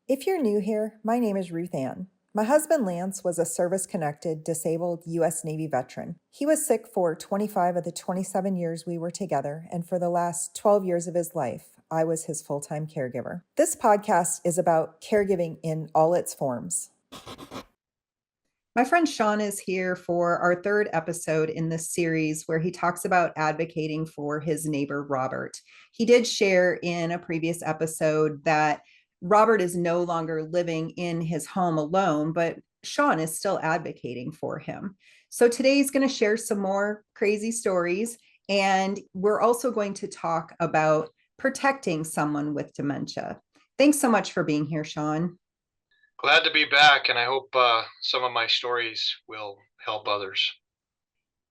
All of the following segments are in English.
If you're new here, my name is RuthAnn. My husband Lance was a service connected, disabled U.S. Navy veteran. He was sick for 25 of the 27 years we were together, and for the last 12 years of his life, I was his full time caregiver. This podcast is about caregiving in all its forms. My friend Shawn is here for our third episode in this series where he talks about advocating for his neighbor, Robert. He did share in a previous episode that Robert is no longer living in his home alone, but Shawn is still advocating for him. So today he's going to share some more crazy stories. And we're also going to talk about protecting someone with dementia. Thanks so much for being here, Shawn. Glad to be back, and I hope some of my stories will help others.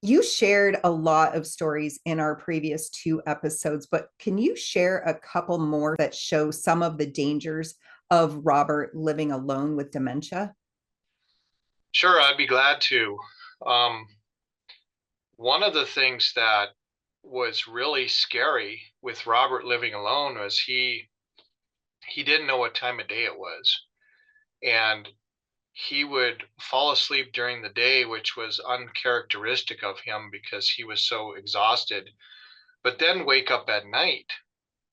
You shared a lot of stories in our previous two episodes, but can you share a couple more that show some of the dangers of Robert living alone with dementia? Sure, I'd be glad to. Um, One of the things that was really scary with Robert living alone was he didn't know what time of day it was, and he would fall asleep during the day, which was uncharacteristic of him because he was so exhausted, but then wake up at night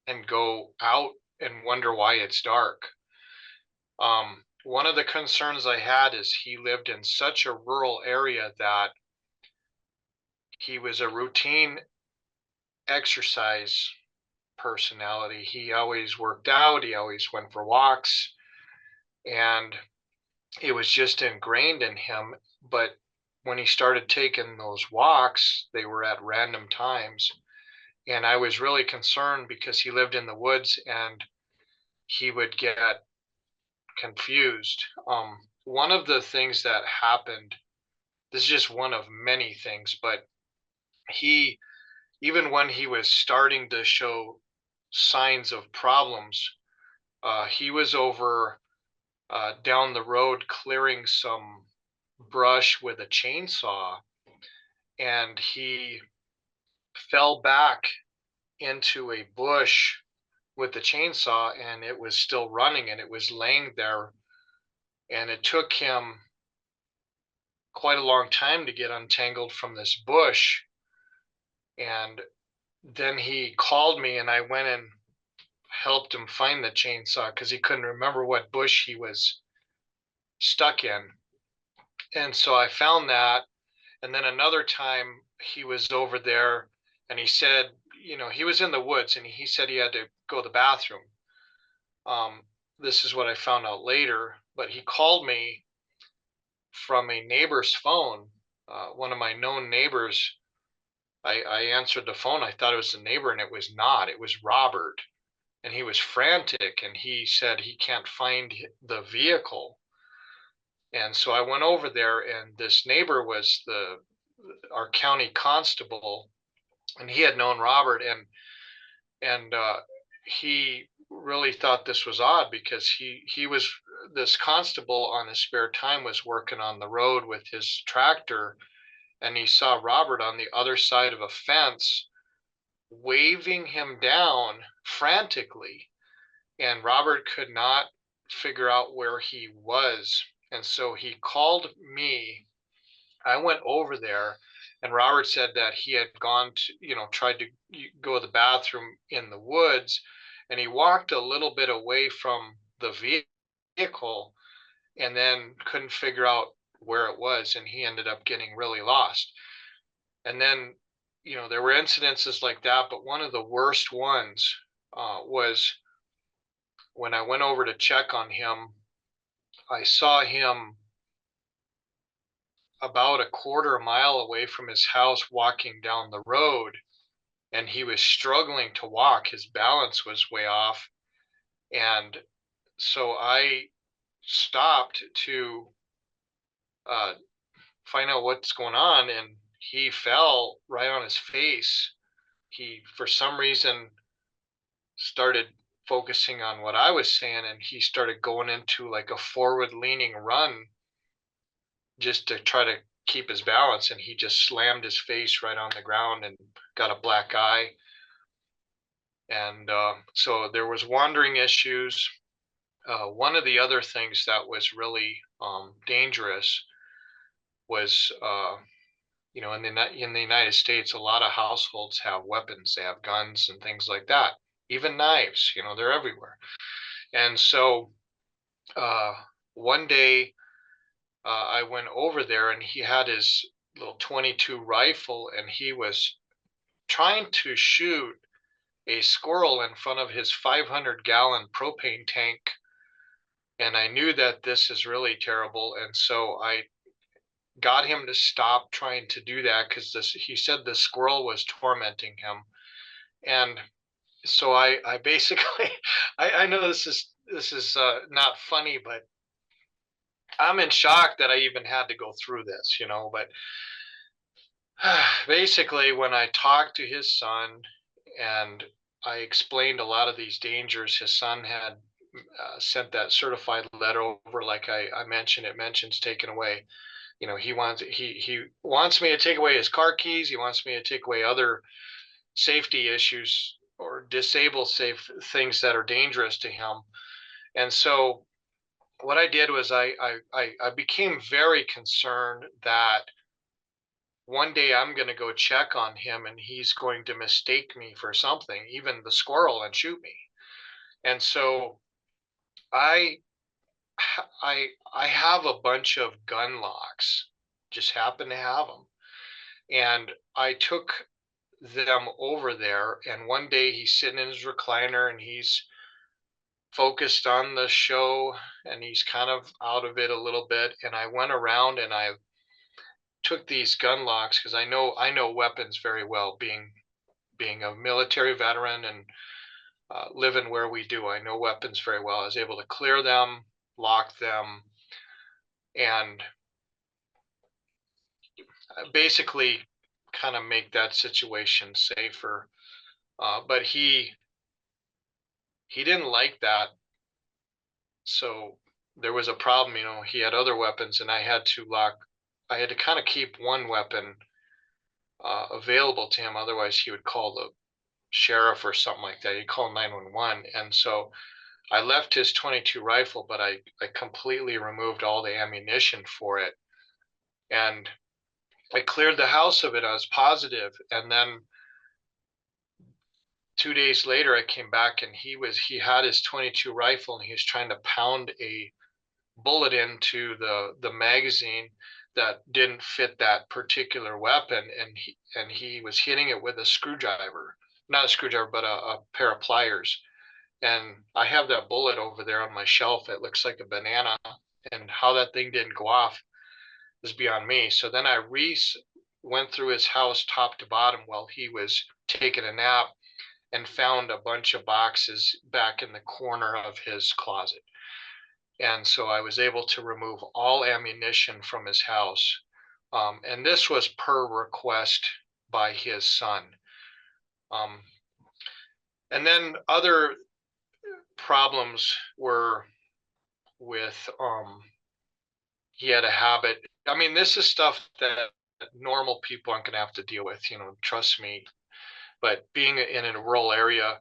and go out and wonder why it's dark. One of the concerns I had is he lived in such a rural area that he was a routine exercise personality. He always worked out, he always went for walks, and it was just ingrained in him. But when he started taking those walks, they were at random times. And I was really concerned because he lived in the woods and he would get confused. One of the things that happened, this is just one of many things, but he, even when he was starting to show signs of problems, he was over down the road clearing some brush with a chainsaw, and he fell back into a bush with the chainsaw, and it was still running and it was laying there, and it took him quite a long time to get untangled from this bush. And then he called me and I went and helped him find the chainsaw because he couldn't remember what bush he was stuck in. And so I found that. And then another time he was over there and he said, he was in the woods and he said he had to go to the bathroom. This is what I found out later, but he called me from a neighbor's phone, one of my known neighbors. I answered the phone. I thought it was the neighbor, and it was not. It was Robert, and he was frantic, and he said he can't find the vehicle. And so I went over there, and this neighbor was our county constable, and he had known Robert, and he really thought this was odd because he was this constable on his spare time was working on the road with his tractor, and he saw Robert on the other side of a fence waving him down frantically, and Robert could not figure out where he was. And so he called me. I went over there, and Robert said that he had gone to, tried to go to the bathroom in the woods, and he walked a little bit away from the vehicle and then couldn't figure out where it was, and he ended up getting really lost. And then, there were incidences like that, but one of the worst ones was when I went over to check on him. I saw him about a quarter mile away from his house walking down the road, and he was struggling to walk. His balance was way off. And so I stopped to uh, find out what's going on, and he fell right on his face. He, for some reason, started focusing on what I was saying, and he started going into like a forward leaning run just to try to keep his balance, and he just slammed his face right on the ground and got a black eye. And so there was wandering issues. One of the other things that was really dangerous was, in the United States, a lot of households have weapons. They have guns and things like that, even knives. They're everywhere. And so uh, one day I went over there, and he had his little 22 rifle, and he was trying to shoot a squirrel in front of his 500-gallon propane tank. And I knew that this is really terrible. And so I got him to stop trying to do that, because he said the squirrel was tormenting him. And so I basically, I know this is not funny, but I'm in shock that I even had to go through this, but basically, when I talked to his son and I explained a lot of these dangers, his son had sent that certified letter over, like I mentioned. It mentions taken away. He wants me to take away his car keys. He wants me to take away other safety issues or disable safe things that are dangerous to him. And so what I did was I became very concerned that one day I'm going to go check on him and he's going to mistake me for something, even the squirrel, and shoot me. And so I I have a bunch of gun locks, just happen to have them. And I took them over there, and one day he's sitting in his recliner and he's focused on the show, and he's kind of out of it a little bit. And I went around and I took these gun locks, because I know weapons very well, being a military veteran and living where we do. I know weapons very well. I was able to clear them, lock them, and basically kind of make that situation safer. But he didn't like that, so there was a problem. He had other weapons, and I had to kind of keep one weapon available to him. Otherwise, he would call the sheriff or something like that. He'd call 911. And so I left his 22 rifle, but I completely removed all the ammunition for it. And I cleared the house of it. I was positive. And then 2 days later, I came back, and he had his 22 rifle, and he was trying to pound a bullet into the magazine that didn't fit that particular weapon, and he was hitting it with a screwdriver, not a screwdriver, but a pair of pliers. And I have that bullet over there on my shelf. It looks like a banana, and how that thing didn't go off is beyond me. So then I went through his house top to bottom while he was taking a nap, and found a bunch of boxes back in the corner of his closet. And so I was able to remove all ammunition from his house. And this was per request by his son. And then other problems were with, he had a habit. I mean, this is stuff that normal people aren't going to have to deal with, trust me. But being in a rural area,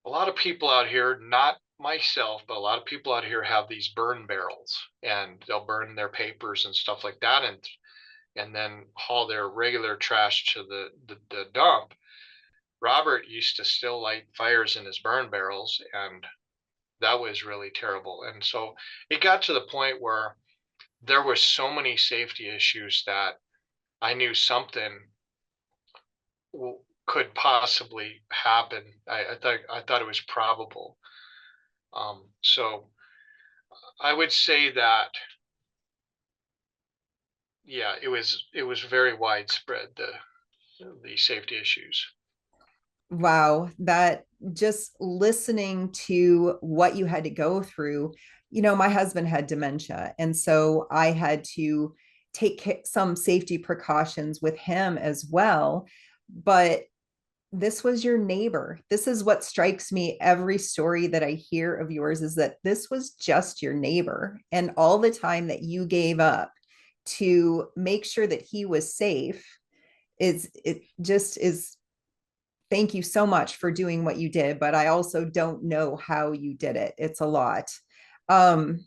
a lot of people out here, not myself, but a lot of people out here have these burn barrels, and they'll burn their papers and stuff like that, and then haul their regular trash to the dump. Robert used to still light fires in his burn barrels, and that was really terrible. And so it got to the point where there were so many safety issues that I knew something could possibly happen. I thought it was probable. So I would say that, yeah, it was very widespread, the safety issues. Wow, that just listening to what you had to go through, my husband had dementia. And so I had to take some safety precautions with him as well. But this was your neighbor. This is what strikes me every story that I hear of yours, is that this was just your neighbor, and all the time that you gave up to make sure that he was safe it just is. Thank you so much for doing what you did, but I also don't know how you did it. It's a lot. Um,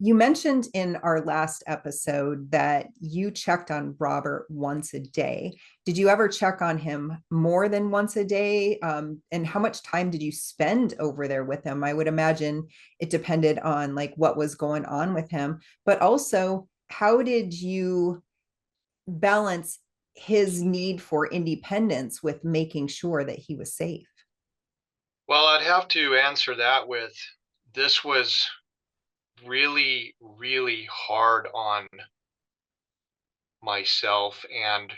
you mentioned in our last episode that you checked on Robert once a day. Did you ever check on him more than once a day? And how much time did you spend over there with him? I would imagine it depended on like what was going on with him, but also how did you balance his need for independence with making sure that he was safe? Well, I'd have to answer that with this was really, really hard on myself and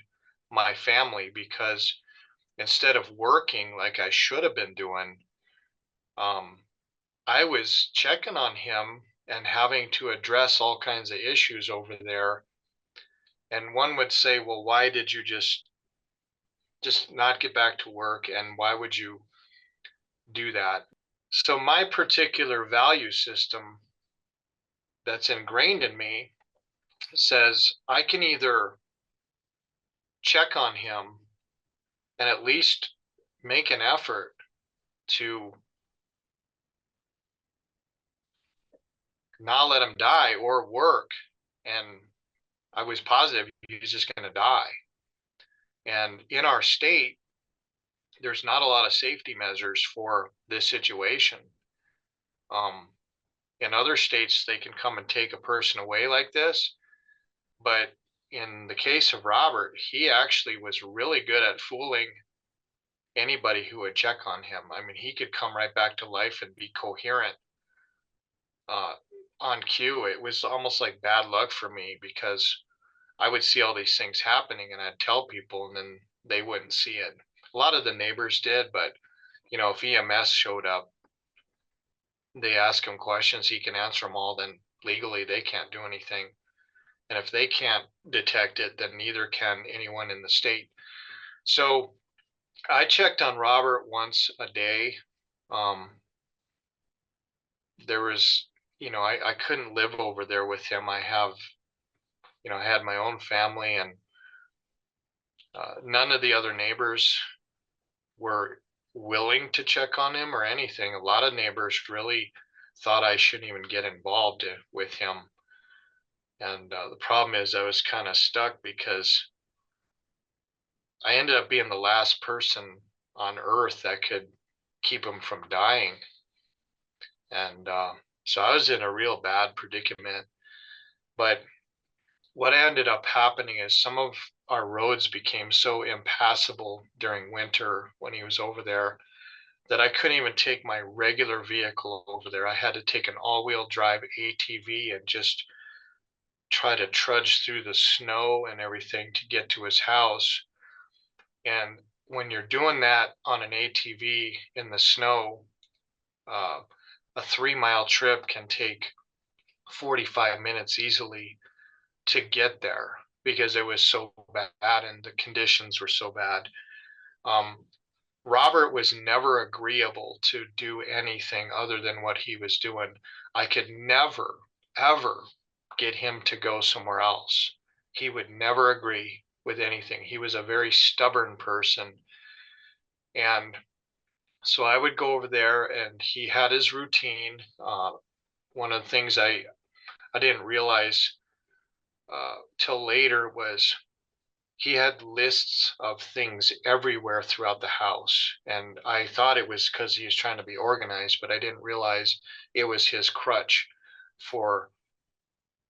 my family because instead of working like I should have been doing, um, I was checking on him and having to address all kinds of issues over there. And one would say, well, why did you just not get back to work? And why would you do that? So my particular value system that's ingrained in me says I can either check on him and at least make an effort to not let him die or work. And I was positive he was just going to die. And in our state, there's not a lot of safety measures for this situation. Um, in other states, they can come and take a person away like this. But in the case of Robert, he actually was really good at fooling anybody who would check on him. I mean, he could come right back to life and be coherent uh, on cue. It was almost like bad luck for me because I would see all these things happening and I'd tell people and then they wouldn't see it. A lot of the neighbors did, but if EMS showed up, they ask him questions, he can answer them all, then legally they can't do anything. And if they can't detect it, then neither can anyone in the state. So I checked on Robert once a day. Um, there was, I couldn't live over there with him. I had my own family and none of the other neighbors were willing to check on him or anything. A lot of neighbors really thought I shouldn't even get involved with him. And the problem is I was kind of stuck because I ended up being the last person on earth that could keep him from dying. And so I was in a real bad predicament. But what ended up happening is some of our roads became so impassable during winter when he was over there that I couldn't even take my regular vehicle over there. I had to take an all-wheel drive ATV and just try to trudge through the snow and everything to get to his house. And when you're doing that on an ATV in the snow, uh, a 3-mile trip can take 45 minutes easily to get there because it was so bad and the conditions were so bad. Um, Robert was never agreeable to do anything other than what he was doing. I could never, ever get him to go somewhere else. He would never agree with anything. He was a very stubborn person. And so I would go over there and he had his routine. One of the things I didn't realize till later was he had lists of things everywhere throughout the house. And I thought it was because he was trying to be organized, but I didn't realize it was his crutch for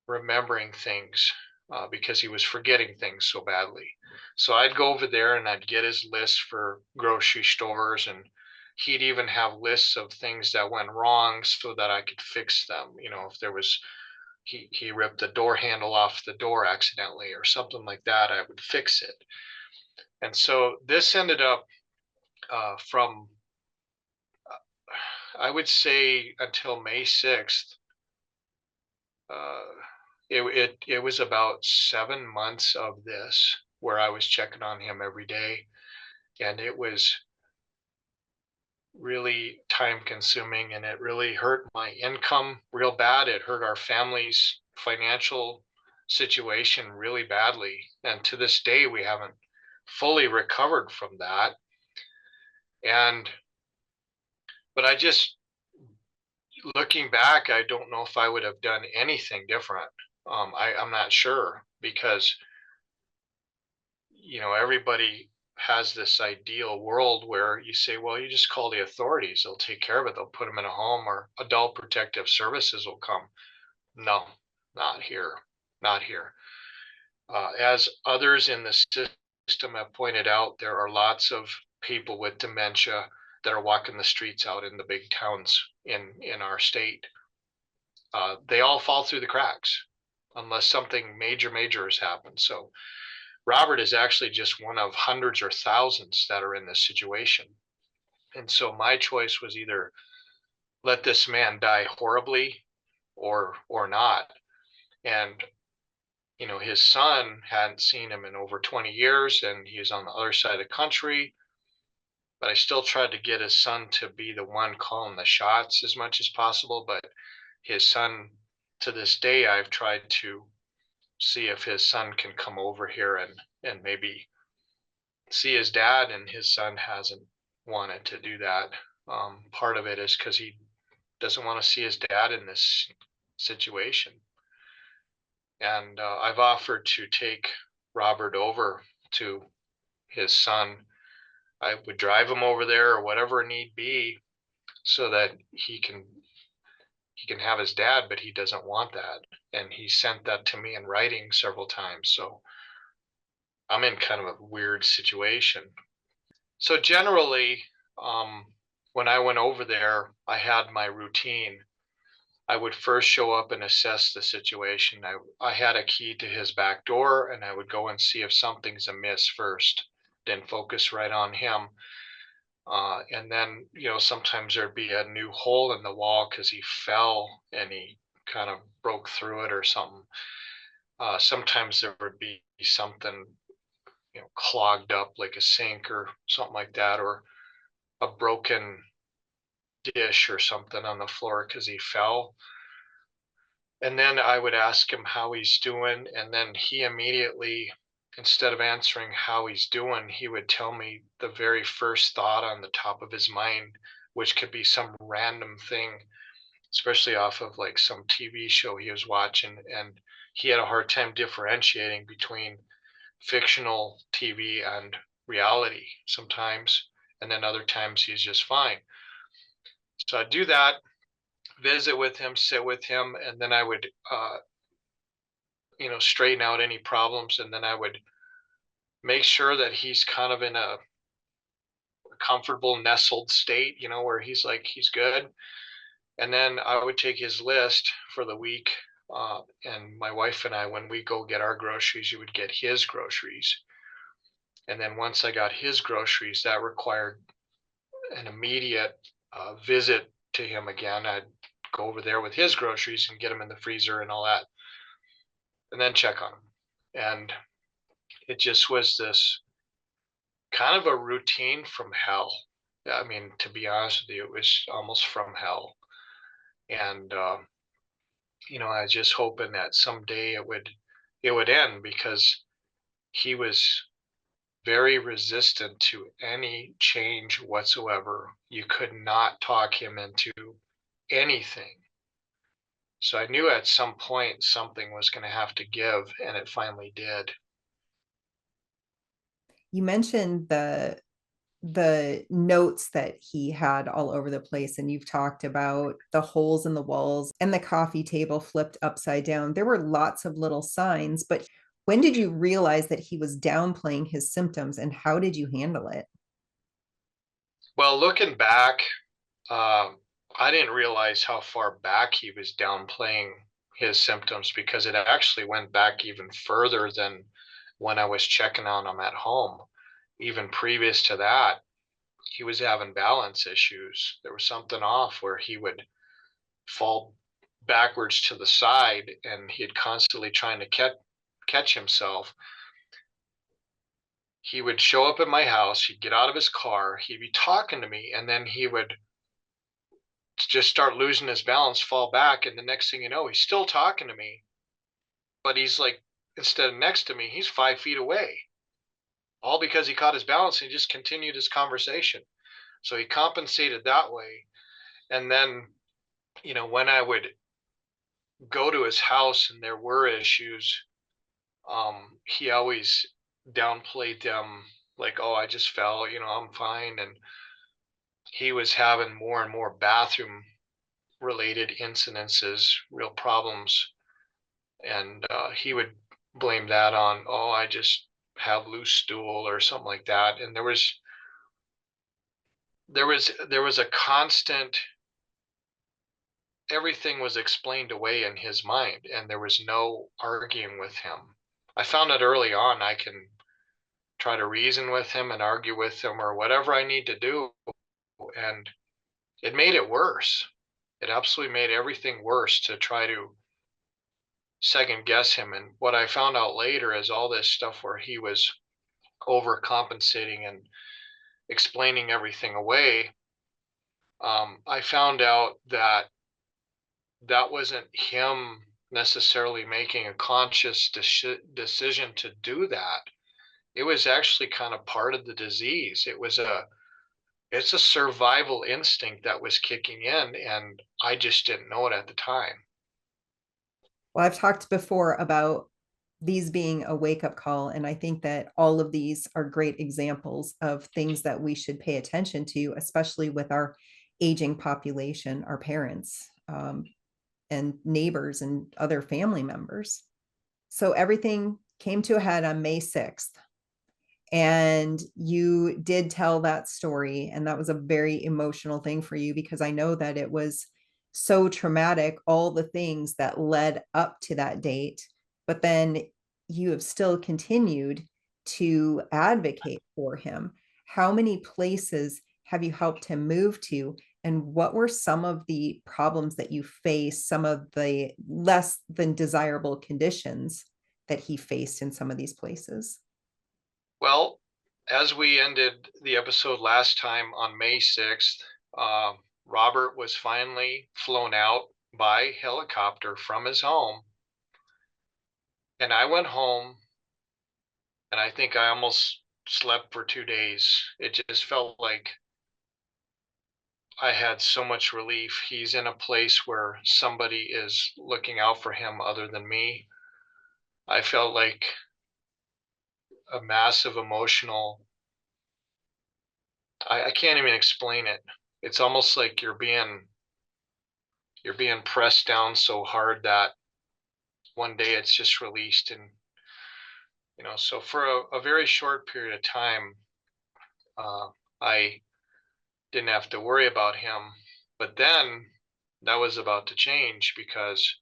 remembering things because he was forgetting things so badly. So I'd go over there and I'd get his list for grocery stores, and he'd even have lists of things that went wrong so that I could fix them. If there was he ripped the door handle off the door accidentally or something like that, I would fix it. And so this ended up from I would say until May 6th. Uh, it was about 7 months of this where I was checking on him every day, and it was really time consuming and it really hurt my income real bad. It hurt our family's financial situation really badly. And to this day, we haven't fully recovered from that. And, but I just looking back, I don't know if I would have done anything different. I'm not sure because, everybody has this ideal world where you say, well, you just call the authorities, they'll take care of it, they'll put them in a home, or adult protective services will come. No, not here, not here. As others in the system have pointed out, there are lots of people with dementia that are walking the streets out in the big towns in our state. They all fall through the cracks unless something major has happened. So Robert is actually just one of hundreds or thousands that are in this situation. And so my choice was either let this man die horribly or not. And his son hadn't seen him in over 20 years, and he's on the other side of the country. But I still tried to get his son to be the one calling the shots as much as possible. But his son, to this day, I've tried to see if his son can come over here and maybe see his dad, and his son hasn't wanted to do that. Part of it is because he doesn't want to see his dad in this situation. And I've offered to take Robert over to his son. I would drive him over there or whatever need be so that he can have his dad, but he doesn't want that. And he sent that to me in writing several times. So I'm in kind of a weird situation. So generally, when I went over there, I had my routine. I would first show up and assess the situation. I had a key to his back door, and I would go and see if something's amiss first, then focus right on him. And then, sometimes there'd be a new hole in the wall because he fell and he kind of broke through it or something. Sometimes there would be something, clogged up like a sink or something like that, or a broken dish or something on the floor because he fell. And then I would ask him how he's doing. And then he immediately, instead of answering how he's doing, he would tell me the very first thought on the top of his mind, which could be some random thing, especially off of like some TV show he was watching. And he had a hard time differentiating between fictional TV and reality sometimes. And then other times he's just fine. So I'd do that, visit with him, sit with him, and then I would, straighten out any problems. And then I would make sure that he's kind of in a comfortable, nestled state, where he's like, he's good. And then I would take his list for the week. And my wife and I, when we go get our groceries, you would get his groceries. And then once I got his groceries, that required an immediate visit to him again. I'd go over there with his groceries and get them in the freezer and all that, and then check on him. And it just was this kind of a routine from hell. I mean, to be honest with you, it was almost from hell. And I was just hoping that someday it would end, because he was very resistant to any change whatsoever. You could not talk him into anything. So I knew at some point something was going to have to give, and it finally did. You mentioned the notes that he had all over the place, and you've talked about the holes in the walls and the coffee table flipped upside down. There were lots of little signs, but when did you realize that he was downplaying his symptoms, and how did you handle it? Well, looking back, I didn't realize how far back he was downplaying his symptoms, because it actually went back even further than when I was checking on him at home. Even previous to that, he was having balance issues. There was something off where he would fall backwards to the side, and he'd constantly trying to catch himself. He would show up at my house, he'd get out of his car, he'd be talking to me, and then he would just start losing his balance, fall back, and the next thing you know, he's still talking to me, but he's like, instead of next to me, he's 5 feet away, all because he caught his balance and he just continued his conversation. So he compensated that way. And then when I would go to his house and there were issues, he always downplayed them, like, oh, I just fell, I'm fine. And he was having more and more bathroom related incidences, real problems. And he would blame that on, oh, I just have loose stool or something like that. And there was a constant, everything was explained away in his mind, and there was no arguing with him. I found that early on. I can try to reason with him and argue with him or whatever I need to do, and it made it worse. It absolutely made everything worse to try to second guess him. And what I found out later is all this stuff where he was overcompensating and explaining everything away. I found out that that wasn't him necessarily making a conscious decision to do that. It was actually kind of part of the disease. It's a survival instinct that was kicking in, and I just didn't know it at the time. Well, I've talked before about these being a wake-up call, and I think that all of these are great examples of things that we should pay attention to, especially with our aging population, our parents, and neighbors and other family members. So everything came to a head on May 6th. And you did tell that story, and that was a very emotional thing for you because I know that it was so traumatic, all the things that led up to that date. But then you have still continued to advocate for him. How many places have you helped him move to? And what were some of the problems that you faced, some of the less than desirable conditions that he faced in some of these places? Well, as we ended the episode last time on May 6th, Robert was finally flown out by helicopter from his home. And I went home, and I think I almost slept for 2 days. It just felt like I had so much relief. He's in a place where somebody is looking out for him other than me. I felt like a massive emotional, I can't even explain it. It's almost like you're being pressed down so hard that one day it's just released. And so for a very short period of time, I didn't have to worry about him. But then that was about to change because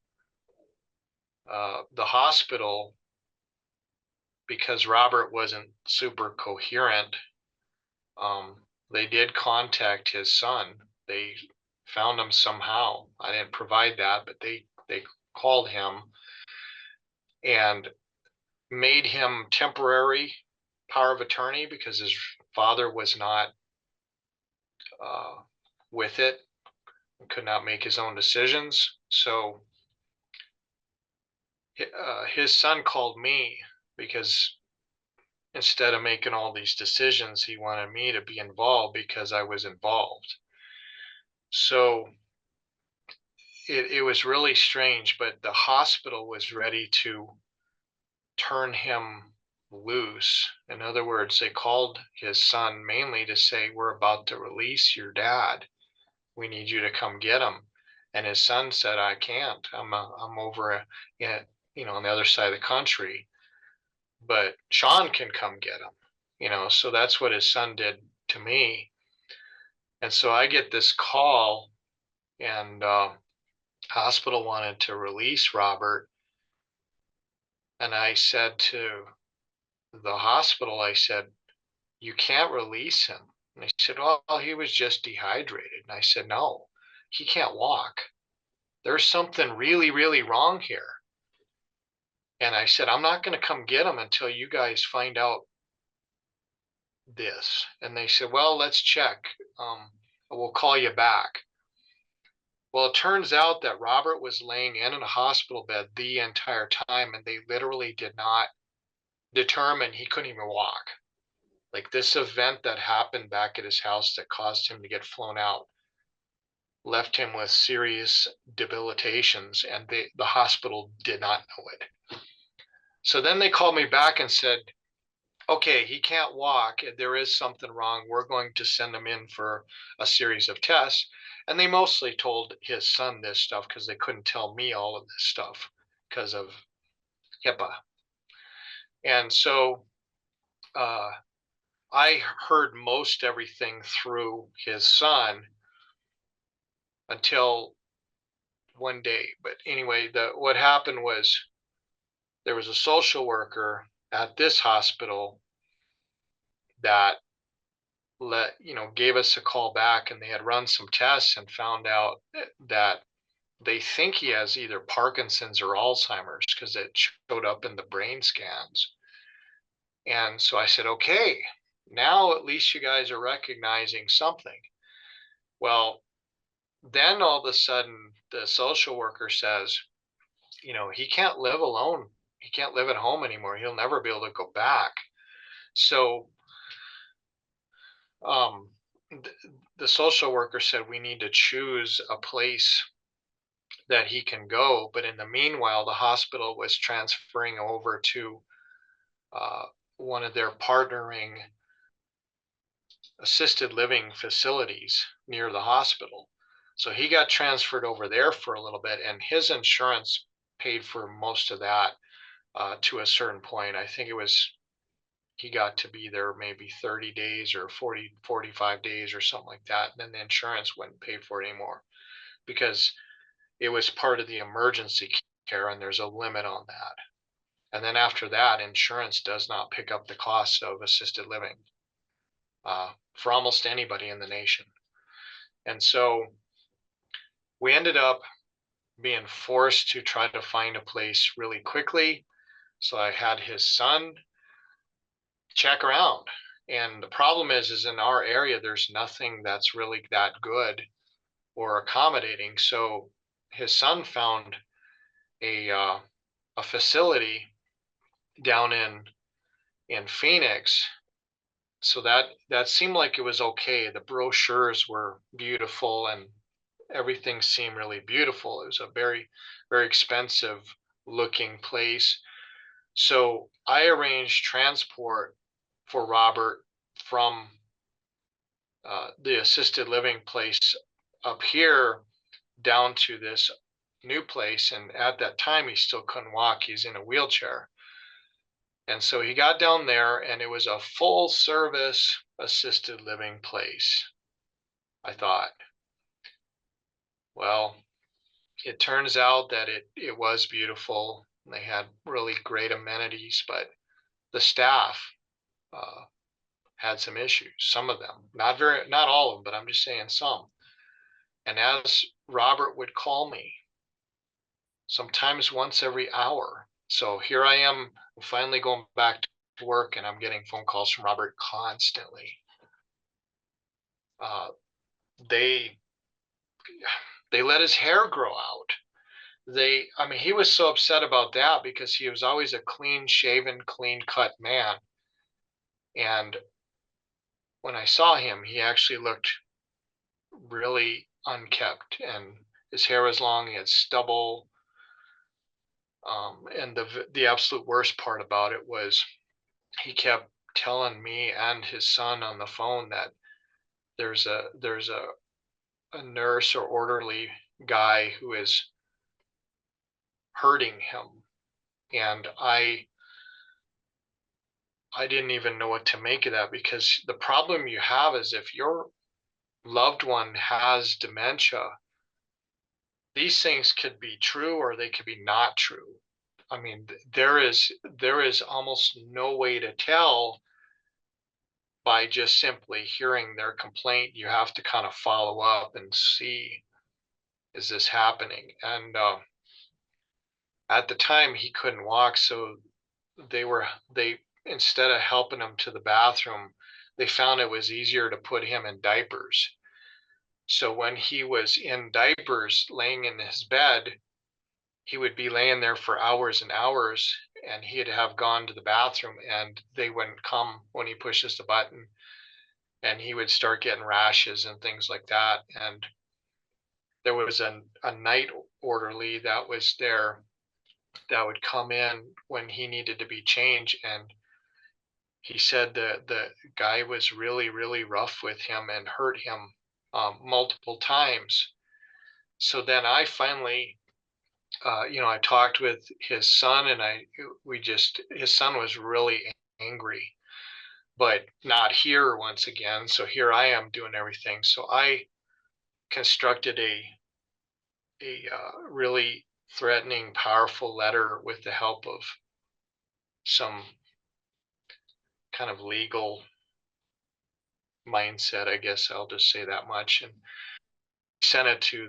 the hospital, because Robert wasn't super coherent, they did contact his son. They found him somehow. I didn't provide that, but they called him and made him temporary power of attorney because his father was not uh, with it and could not make his own decisions. So his son called me because instead of making all these decisions, he wanted me to be involved because I was involved. So it was really strange, but the hospital was ready to turn him loose. In other words, they called his son mainly to say, we're about to release your dad. We need you to come get him. And his son said, I can't. I'm over on the other side of the country, but Shawn can come get him. So that's what his son did to me. And so I get this call, and hospital wanted to release Robert. And I said to the hospital, I said, you can't release him. And they said, well, he was just dehydrated. And I said, no, he can't walk. There's something really, really wrong here. And I said, I'm not going to come get him until you guys find out this. And they said, well, let's check. We'll call you back. Well, it turns out that Robert was laying in a hospital bed the entire time, and they literally did not determine he couldn't even walk. Like, this event that happened back at his house that caused him to get flown out left him with serious debilitations, and the hospital did not know it. So then they called me back and said, okay, he can't walk. There is something wrong. We're going to send him in for a series of tests. And they mostly told his son this stuff because they couldn't tell me all of this stuff because of HIPAA. And so uh, I heard most everything through his son until one day. But anyway, what happened was there was a social worker at this hospital that gave us a call back, and they had run some tests and found out that they think he has either Parkinson's or Alzheimer's because it showed up in the brain scans. And so I said, okay, now at least you guys are recognizing something. Well, then all of a sudden the social worker says, he can't live alone. He can't live at home anymore. He'll never be able to go back. So um, the social worker said we need to choose a place that he can go. But in the meanwhile, the hospital was transferring over to uh, one of their partnering assisted living facilities near the hospital. So he got transferred over there for a little bit, and his insurance paid for most of that to a certain point. I think he got to be there maybe 30 days or 45 days or something like that. And then the insurance wouldn't pay for it anymore because it was part of the emergency care, and there's a limit on that. And then after that, insurance does not pick up the costs of assisted living for almost anybody in the nation. And so we ended up being forced to try to find a place really quickly. So I had his son check around. And the problem is in our area, there's nothing that's really that good or accommodating. So his son found a facility down in Phoenix. So that seemed like it was okay. The brochures were beautiful and everything seemed really beautiful. It was a very, very expensive looking place. So I arranged transport for Robert from the assisted living place up here down to this new place. And at that time, he still couldn't walk. He's in a wheelchair. And so he got down there, and it was a full service assisted living place. I thought, well, it turns out that it was beautiful. They had really great amenities, but the staff had some issues. Some of them, not all of them, but I'm just saying some. And as Robert would call me, sometimes once every hour. So here I am, finally going back to work, and I'm getting phone calls from Robert constantly. They let his hair grow out. He was so upset about that because he was always a clean shaven, clean cut man. And when I saw him, he actually looked really unkept, and his hair was long, he had stubble. And the absolute worst part about it was he kept telling me and his son on the phone that there's a nurse or orderly guy who is hurting him. And I didn't even know what to make of that, because the problem you have is if your loved one has dementia, these things could be true or they could be not true. I mean, there is almost no way to tell by just simply hearing their complaint. You have to kind of follow up and see, is this happening? And at the time he couldn't walk, so they instead of helping him to the bathroom, they found it was easier to put him in diapers. So when he was in diapers laying in his bed, he would be laying there for hours and hours, and he'd have gone to the bathroom and they wouldn't come when he pushes the button, and he would start getting rashes and things like that. And there was a night orderly that was there that would come in when he needed to be changed, and he said the guy was really, really rough with him and hurt him multiple times. So then I finally, I talked with his son, and his son was really angry, but not here once again. So here I am doing everything. So I constructed a really threatening, powerful letter with the help of some kind of legal mindset, I guess I'll just say that much, and sent it to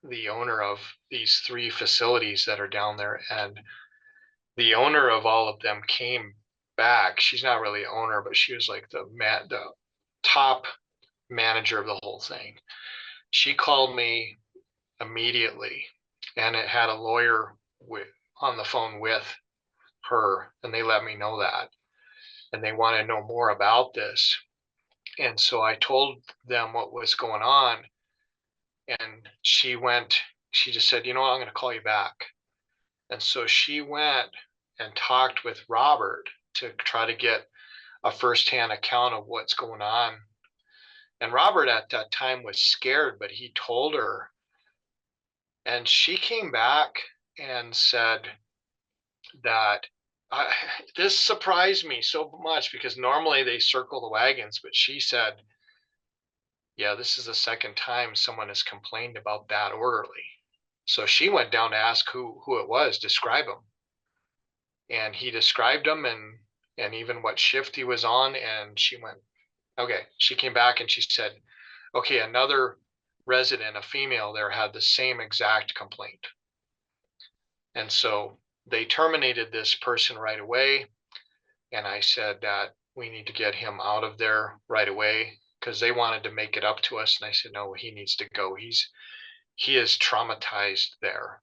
the owner of these 3 facilities that are down there. And the owner of all of them came back. She's not really owner, but she was like the top manager of the whole thing. She called me immediately, and it had a lawyer on the phone with her, and they let me know that, and they want to know more about this. And so I told them what was going on, and she just said, I'm going to call you back. And so she went and talked with Robert to try to get a firsthand account of what's going on. And Robert at that time was scared, but he told her, and she came back and said that this surprised me so much, because normally they circle the wagons, but she said, yeah, this is the second time someone has complained about that orderly. So she went down to ask who it was, describe him. And he described him, and even what shift he was on. And she went, okay. She came back and she said, okay, another resident, a female there, had the same exact complaint. And so they terminated this person right away. And I said that we need to get him out of there right away, because they wanted to make it up to us. And I said, no, he needs to go. He is traumatized there.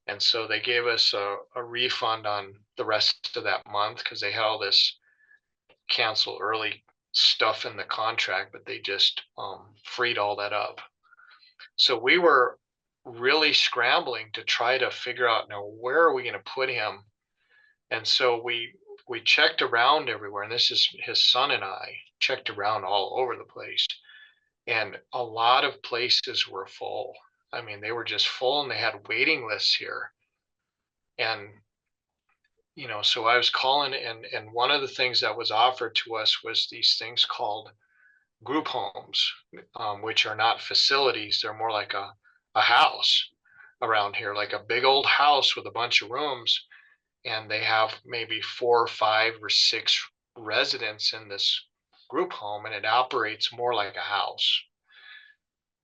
And so they gave us a refund on the rest of that month, because they had all this cancel early stuff in the contract, but they just freed all that up. So we were really scrambling to try to figure out, now, where are we going to put him? And so we checked around everywhere, and this is his son and I checked around all over the place, and a lot of places were full. I mean, they were just full, and they had waiting lists here. And so I was calling, and one of the things that was offered to us was these things called group homes, which are not facilities. They're more like a house around here, like a big old house with a bunch of rooms, and they have maybe 4 or 5 or 6 residents in this group home, and it operates more like a house.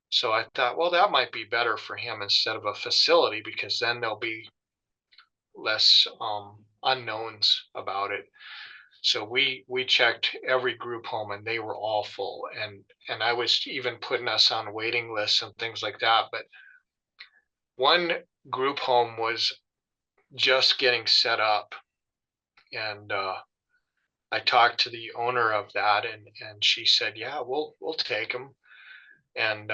So I thought, well, that might be better for him instead of a facility, because then there'll be less unknowns about it. So we checked every group home, and they were all full, and I was even putting us on waiting lists and things like that. But one group home was just getting set up, and I talked to the owner of that, and she said, yeah, we'll take them. And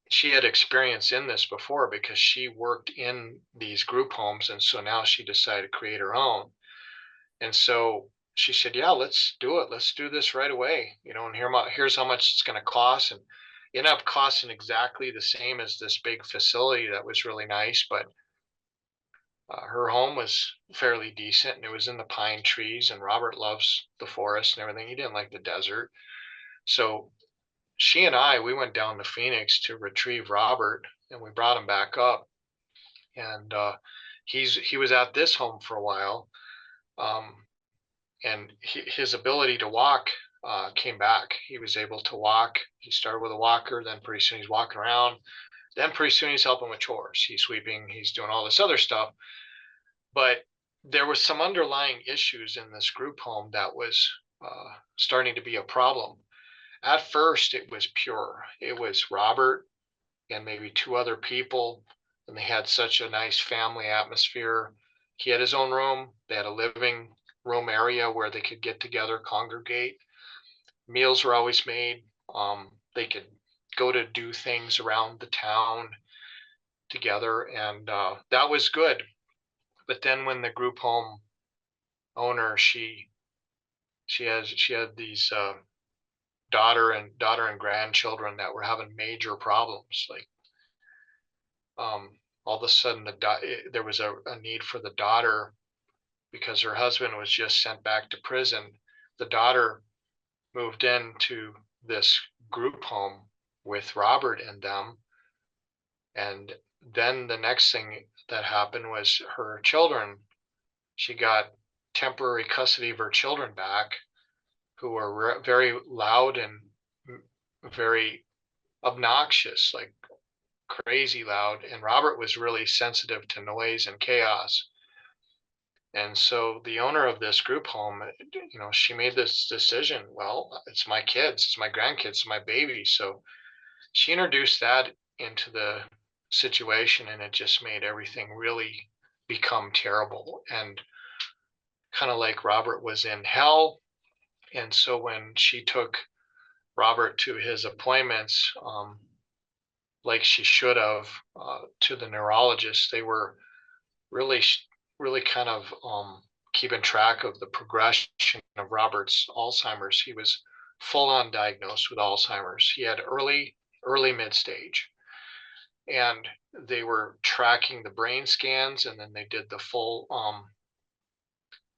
she had experience in this before, because she worked in these group homes, and so now she decided to create her own. And so she said, yeah, let's do it. Let's do this right away. And here's how much it's going to cost. And it ended up costing exactly the same as this big facility that was really nice. But her home was fairly decent, and it was in the pine trees. And Robert loves the forest and everything. He didn't like the desert. So she and we went down to Phoenix to retrieve Robert, and we brought him back up. And he was at this home for a while. And his ability to walk came back. He was able to walk. He started with a walker, then pretty soon he's walking around. Then pretty soon he's helping with chores. He's sweeping, he's doing all this other stuff. But there was some underlying issues in this group home that was starting to be a problem. At first, it was pure. It was Robert and maybe 2 other people, and they had such a nice family atmosphere. He had his own room. They had a living room area where they could get together, congregate. Meals were always made. They could go to do things around the town together, and that was good. But then when the group home owner, she had these daughter and grandchildren that were having major problems. Like all of a sudden, there was a need for the daughter because her husband was just sent back to prison. The daughter moved into this group home with Robert and them, and then the next thing that happened was her children. She got temporary custody of her children back, who were very loud and very obnoxious, like crazy loud. And Robert was really sensitive to noise and chaos. And so the owner of this group home, she made this decision. Well, it's my kids, it's my grandkids, it's my baby. So she introduced that into the situation, and it just made everything really become terrible. And kind of like Robert was in hell. And so when she took Robert to his appointments, like she should have, to the neurologist, they were really, really kind of keeping track of the progression of Robert's Alzheimer's. He was full on diagnosed with Alzheimer's. He had early, mid stage. And they were tracking the brain scans, and then they did the full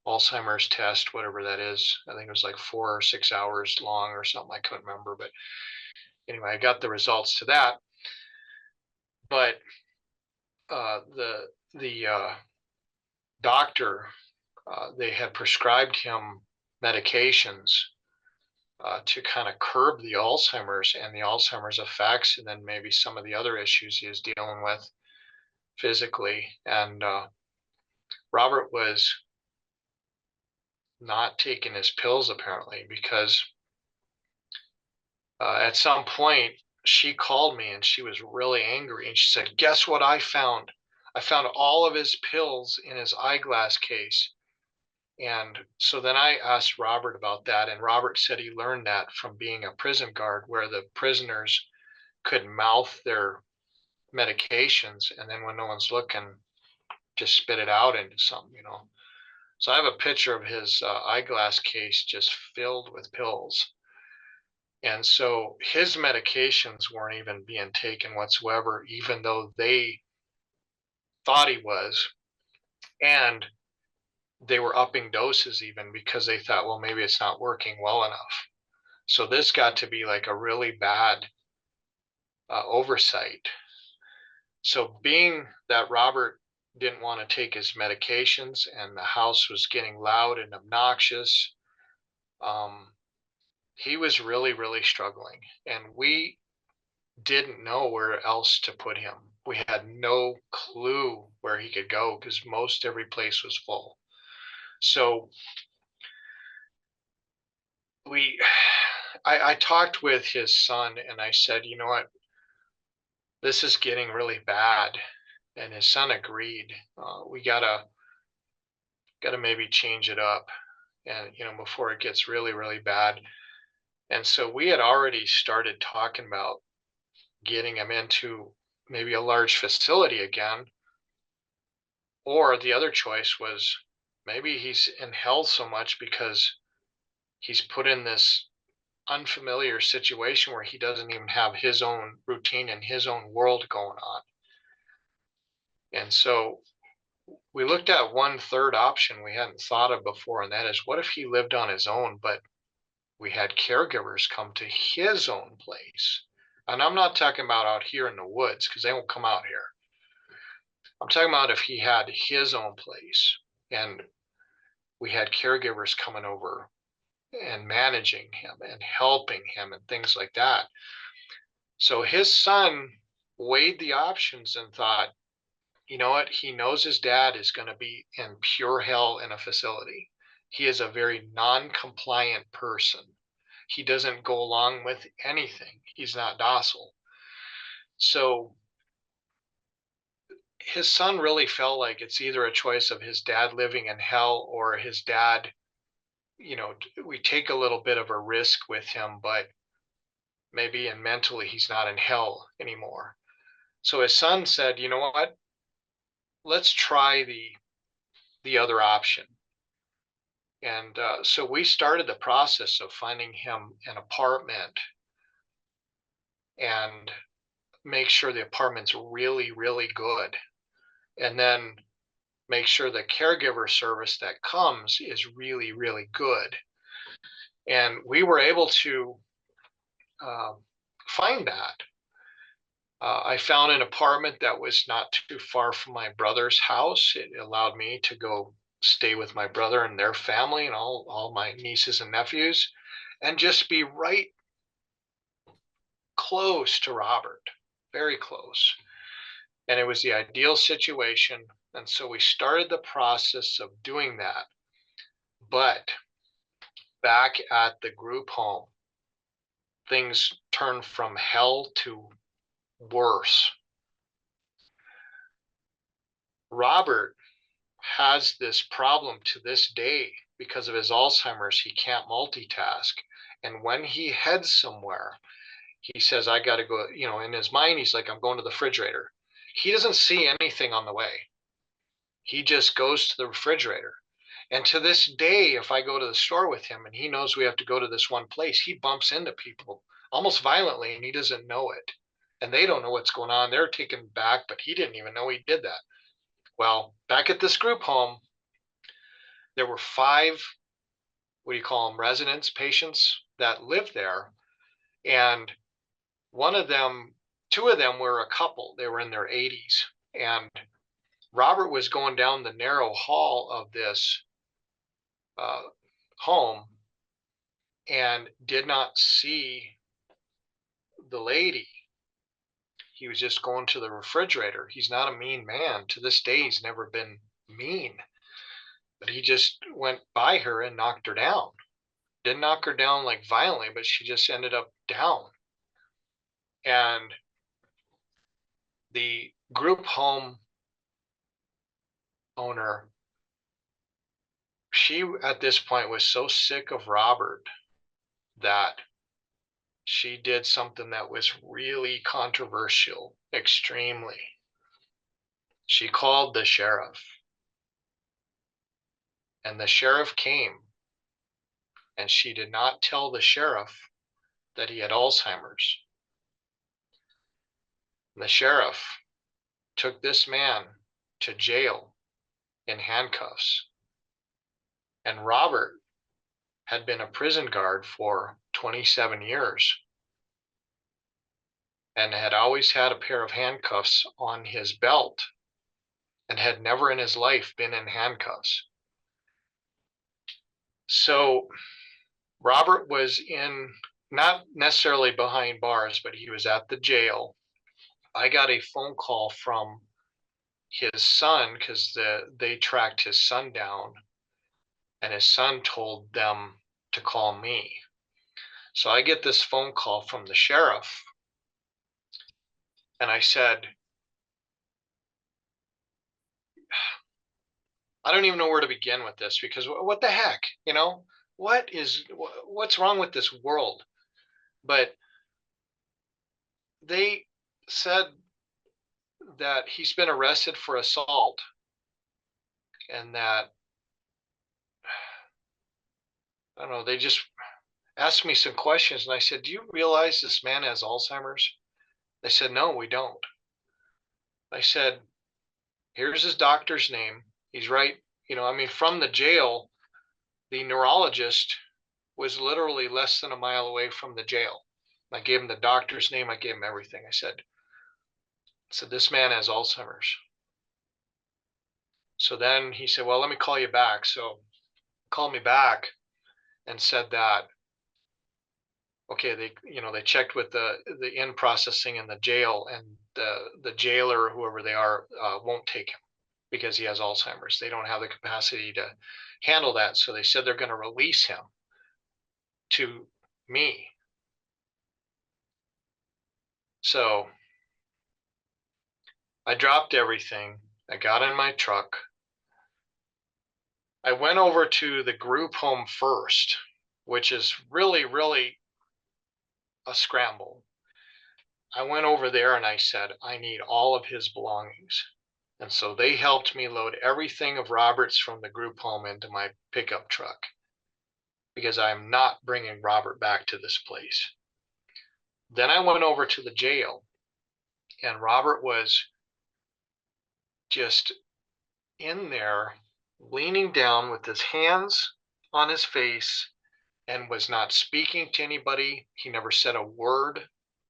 Alzheimer's test, whatever that is. I think it was like 4 or 6 hours long or something. I couldn't remember. But anyway, I got the results to that. But the doctor, they had prescribed him medications to kind of curb the Alzheimer's and the Alzheimer's effects, and then maybe some of the other issues he is dealing with physically. And Robert was not taking his pills apparently, because at some point she called me and she was really angry, and she said, "Guess what I found? I found all of his pills in his eyeglass case." And so then I asked Robert about that, and Robert said he learned that from being a prison guard, where the prisoners could mouth their medications, and then when no one's looking, just spit it out into something. So I have a picture of his eyeglass case just filled with pills. And so his medications weren't even being taken whatsoever, even though they thought he was. And they were upping doses even because they thought, well, maybe it's not working well enough. So this got to be like a really bad oversight. So being that Robert didn't want to take his medications and the house was getting loud and obnoxious, he was really, really struggling. And we didn't know where else to put him. We had no clue where he could go because most every place was full. So I talked with his son and I said, you know what, this is getting really bad. And his son agreed. We gotta maybe change it up, and before it gets really, really bad. And so we had already started talking about getting him into maybe a large facility again. Or the other choice was maybe he's in hell so much because he's put in this unfamiliar situation where he doesn't even have his own routine and his own world going on. And so we looked at one third option we hadn't thought of before, and that is, what if he lived on his own, but we had caregivers come to his own place? And I'm not talking about out here in the woods, because they won't come out here. I'm talking about if he had his own place and we had caregivers coming over and managing him and helping him and things like that. So his son weighed the options and thought, you know what? He knows his dad is going to be in pure hell in a facility. He is a very non-compliant person. He doesn't go along with anything. He's not docile. So his son really felt like it's either a choice of his dad living in hell or his dad, we take a little bit of a risk with him, but maybe, and mentally he's not in hell anymore. So his son said, you know what? Let's try the other option. And so we started the process of finding him an apartment and make sure the apartment's really, really good. And then make sure the caregiver service that comes is really, really good. And we were able to uh, find that. I found an apartment that was not too far from my brother's house. It allowed me to go stay with my brother and their family and all my nieces and nephews and just be right close to Robert, very close. And it was the ideal situation. And so we started the process of doing that. But back at the group home, things turned from hell to worse. Robert has this problem to this day because of his Alzheimer's. He can't multitask. And when he heads somewhere, he says, I got to go, in his mind, he's like, I'm going to the refrigerator. He doesn't see anything on the way. He just goes to the refrigerator. And to this day, if I go to the store with him and he knows we have to go to this one place, he bumps into people almost violently and he doesn't know it. And they don't know what's going on. They're taken back, but he didn't even know he did that. Well, back at this group home, there were 5, what do you call them, residents, patients that lived there. And one of them, 2 of them were a couple. They were in their 80s. And Robert was going down the narrow hall of this home and did not see the lady. He was just going to the refrigerator. He's not a mean man. To this day, he's never been mean. But he just went by her and knocked her down. Didn't knock her down like violently, but she just ended up down. And the group home owner, she at this point was so sick of Robert that she did something that was really controversial, extremely. She called the sheriff, and the sheriff came, and she did not tell the sheriff that he had Alzheimer's. And the sheriff took this man to jail in handcuffs. And Robert had been a prison guard for 27 years and had always had a pair of handcuffs on his belt and had never in his life been in handcuffs. So Robert was in, not necessarily behind bars, but he was at the jail. I got a phone call from his son because they tracked his son down, and his son told them to call me. So I get this phone call from the sheriff, and I said, I don't even know where to begin with this, because what the heck, what's wrong with this world? But they said that he's been arrested for assault and that, I don't know, they just asked me some questions, and I said, do you realize this man has Alzheimer's? They said, no, we don't. I said, here's his doctor's name. He's right. From the jail, the neurologist was literally less than a mile away from the jail. I gave him the doctor's name. I gave him everything. I said, this man has Alzheimer's. So then he said, well, let me call you back. So called me back and said that, okay, they checked with the in processing in the jail, and the jailer, whoever they are, won't take him because he has Alzheimer's. They don't have the capacity to handle that. So they said they're going to release him to me. So I dropped everything. I got in my truck. I went over to the group home first, which is really, really a scramble. I went over there and I said, I need all of his belongings. And so they helped me load everything of Robert's from the group home into my pickup truck because I'm not bringing Robert back to this place. Then I went over to the jail and Robert was just in there leaning down with his hands on his face and was not speaking to anybody. He never said a word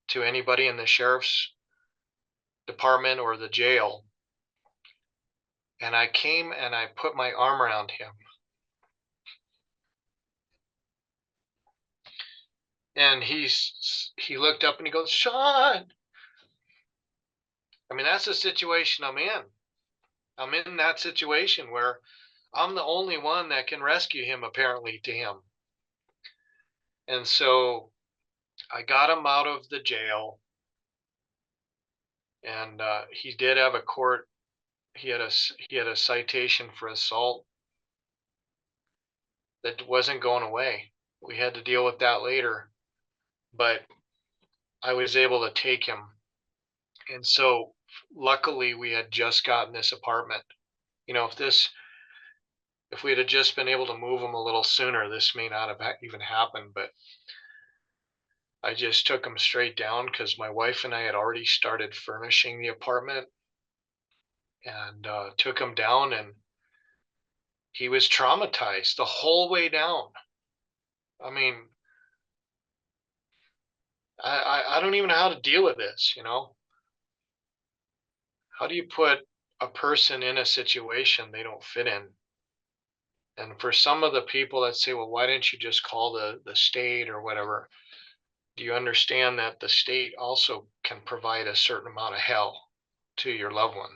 to anybody in the sheriff's department or the jail. And I came and I put my arm around him. And he looked up and he goes, Shawn. I mean, that's the situation I'm in. I'm in that situation where I'm the only one that can rescue him, apparently, to him. And so I got him out of the jail. And he did have a court. He had a citation for assault that wasn't going away. We had to deal with that later. But I was able to take him. And so luckily we had just gotten this apartment. You know, if we had just been able to move him a little sooner, this may not have even happened. But I just took him straight down because my wife and I had already started furnishing the apartment, and took him down, and he was traumatized the whole way down. I mean, I don't even know how to deal with this, you know? How do you put a person in a situation they don't fit in? And for some of the people that say, well, why didn't you just call the state or whatever? Do you understand that the state also can provide a certain amount of hell to your loved one?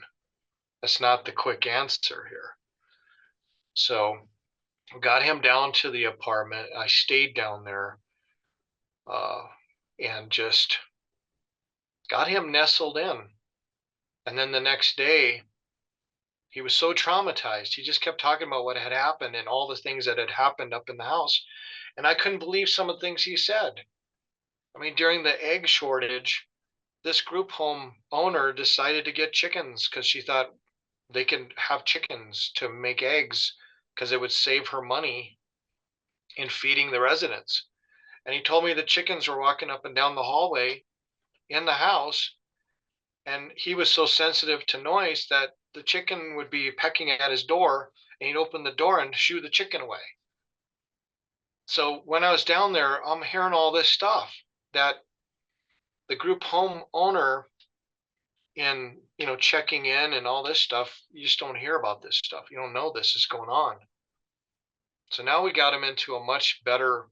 That's not the quick answer here. So got him down to the apartment. I stayed down there and just got him nestled in. And then the next day, he was so traumatized. He just kept talking about what had happened and all the things that had happened up in the house. And I couldn't believe some of the things he said. I mean, during the egg shortage, this group home owner decided to get chickens because she thought they could have chickens to make eggs because it would save her money in feeding the residents. And he told me the chickens were walking up and down the hallway in the house, and he was so sensitive to noise that the chicken would be pecking at his door, and he'd open the door and shoo the chicken away. So when I was down there, I'm hearing all this stuff that the group home owner, in checking in and all this stuff, you just don't hear about this stuff. You don't know this is going on. So now we got him into a much better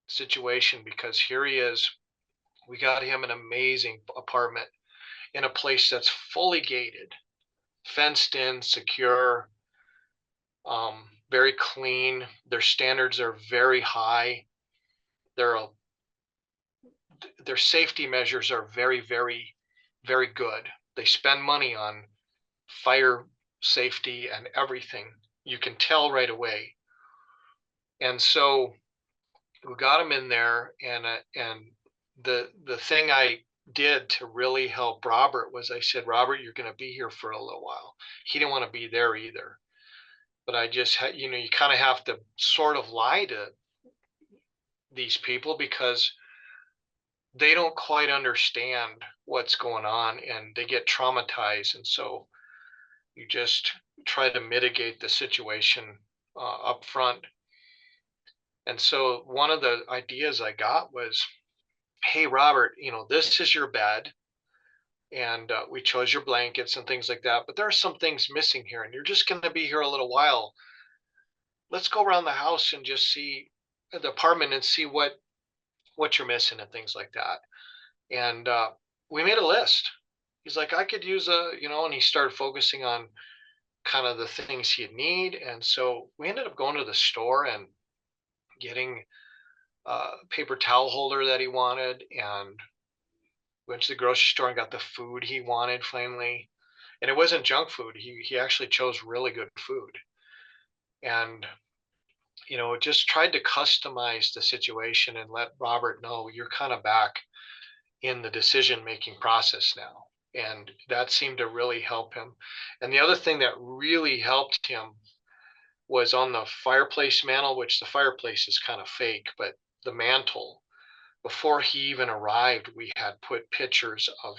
situation because here he is. We got him an amazing apartment in a place that's fully gated, fenced in, secure, very clean. Their standards are very high. Their safety measures are very, very, very good. They spend money on fire safety and everything. You can tell right away. And so we got him in there, and the thing I did to really help Robert was I said, Robert, you're going to be here for a little while. He didn't want to be there either. But I just had, you kind of have to sort of lie to these people because they don't quite understand what's going on and they get traumatized. And so you just try to mitigate the situation up front. And so one of the ideas I got was, hey, Robert, this is your bed. And we chose your blankets and things like that. But there are some things missing here, and you're just going to be here a little while. Let's go around the house and just see the apartment and see what you're missing and things like that. And we made a list. He's like, I could use and he started focusing on kind of the things he'd need. And so we ended up going to the store and getting a paper towel holder that he wanted, and went to the grocery store and got the food he wanted finally. And it wasn't junk food. He actually chose really good food. And just tried to customize the situation and let Robert know you're kind of back in the decision making process now. And that seemed to really help him. And the other thing that really helped him was on the fireplace mantle, which the fireplace is kind of fake, but the mantle, before he even arrived, we had put pictures of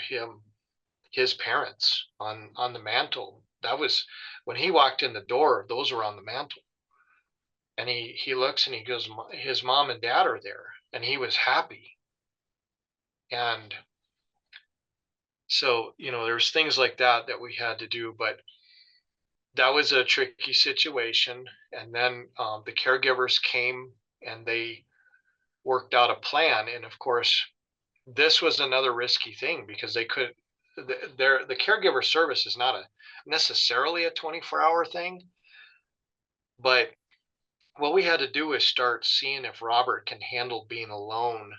his parents on the mantle. That was when he walked in the door, those were on the mantle. And he looks and he goes, his mom and dad are there, and he was happy. And so, there's things like that we had to do, but that was a tricky situation. And then the caregivers came and they worked out a plan. And of course, this was another risky thing because the caregiver service is not necessarily a 24-hour thing, but what we had to do is start seeing if Robert can handle being alone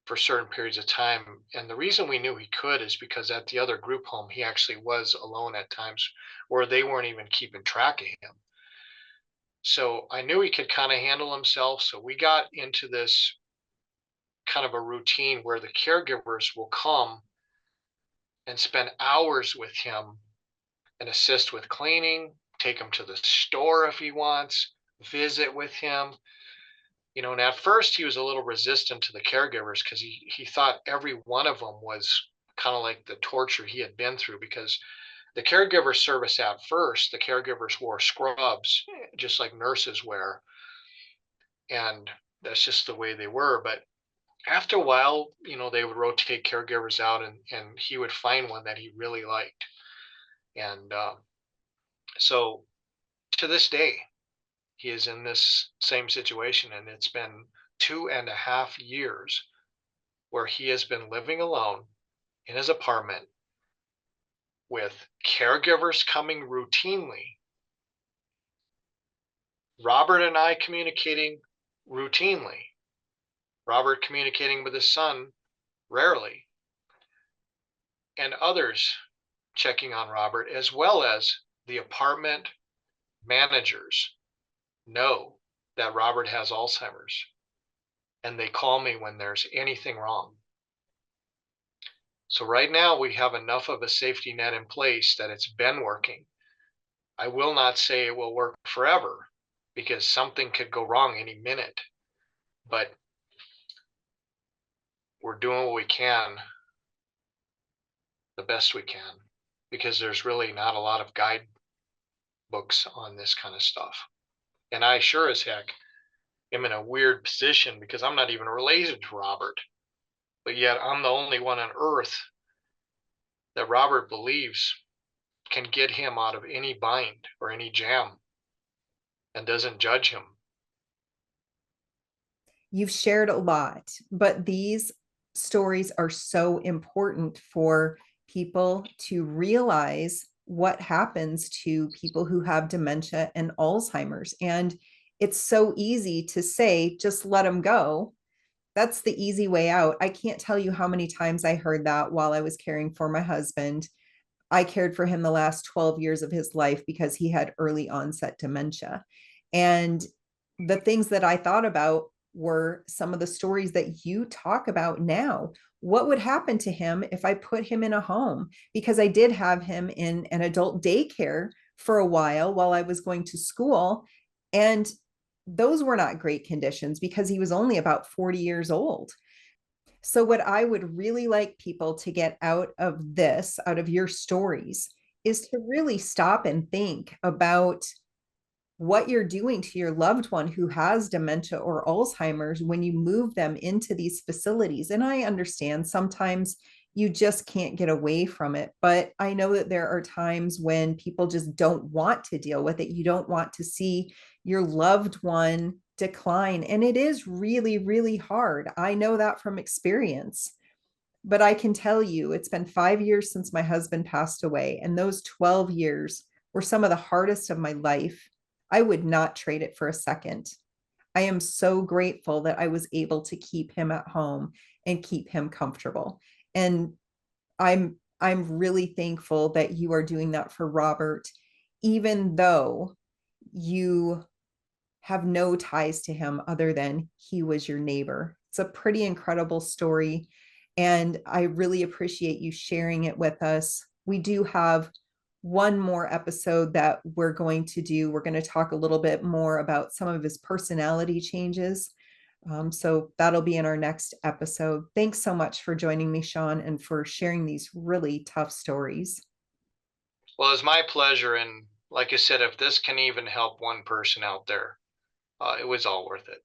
for certain periods of time. And the reason we knew he could is because at the other group home, he actually was alone at times where they weren't even keeping track of him. So I knew he could kind of handle himself. So we got into this kind of a routine where the caregivers will come and spend hours with him and assist with cleaning, take him to the store if he wants, visit with him. And at first he was a little resistant to the caregivers because he thought every one of them was kind of like the torture he had been through, because the caregiver service at first, the caregivers wore scrubs, just like nurses wear. And that's just the way they were. But after a while, they would rotate caregivers out, and he would find one that he really liked. And so to this day, he is in this same situation. And it's been 2.5 years where he has been living alone in his apartment with caregivers coming routinely, Robert and I communicating routinely, Robert communicating with his son rarely, and others checking on Robert, as well as the apartment managers know that Robert has Alzheimer's, and they call me when there's anything wrong. So right now we have enough of a safety net in place that it's been working. I will not say it will work forever because something could go wrong any minute, but we're doing what we can, the best we can, because there's really not a lot of guidebooks on this kind of stuff. And I sure as heck am in a weird position because I'm not even related to Robert, but yet I'm the only one on earth that Robert believes can get him out of any bind or any jam and doesn't judge him. You've shared a lot, but these stories are so important for people to realize what happens to people who have dementia and Alzheimer's. And it's so easy to say, just let them go. That's the easy way out. I can't tell you how many times I heard that while I was caring for my husband. I cared for him the last 12 years of his life because he had early onset dementia. And the things that I thought about were some of the stories that you talk about now. What would happen to him if I put him in a home? Because I did have him in an adult daycare for a while I was going to school. And those were not great conditions because he was only about 40 years old. So, what I would really like people to get out of this, out of your stories, is to really stop and think about what you're doing to your loved one who has dementia or Alzheimer's when you move them into these facilities. And I understand sometimes you just can't get away from it, but I know that there are times when people just don't want to deal with it. You don't want to see your loved one decline. And it is really, really hard. I know that from experience. But I can tell you, it's been 5 years since my husband passed away. And those 12 years were some of the hardest of my life. I would not trade it for a second. I am so grateful that I was able to keep him at home and keep him comfortable. And I'm really thankful that you are doing that for Robert, even though you have no ties to him other than he was your neighbor. It's a pretty incredible story. And I really appreciate you sharing it with us. We do have one more episode that we're going to do. We're going to talk a little bit more about some of his personality changes. So that'll be in our next episode. Thanks so much for joining me, Shawn, and for sharing these really tough stories. Well, it's my pleasure. And like I said, if this can even help one person out there, it was all worth it.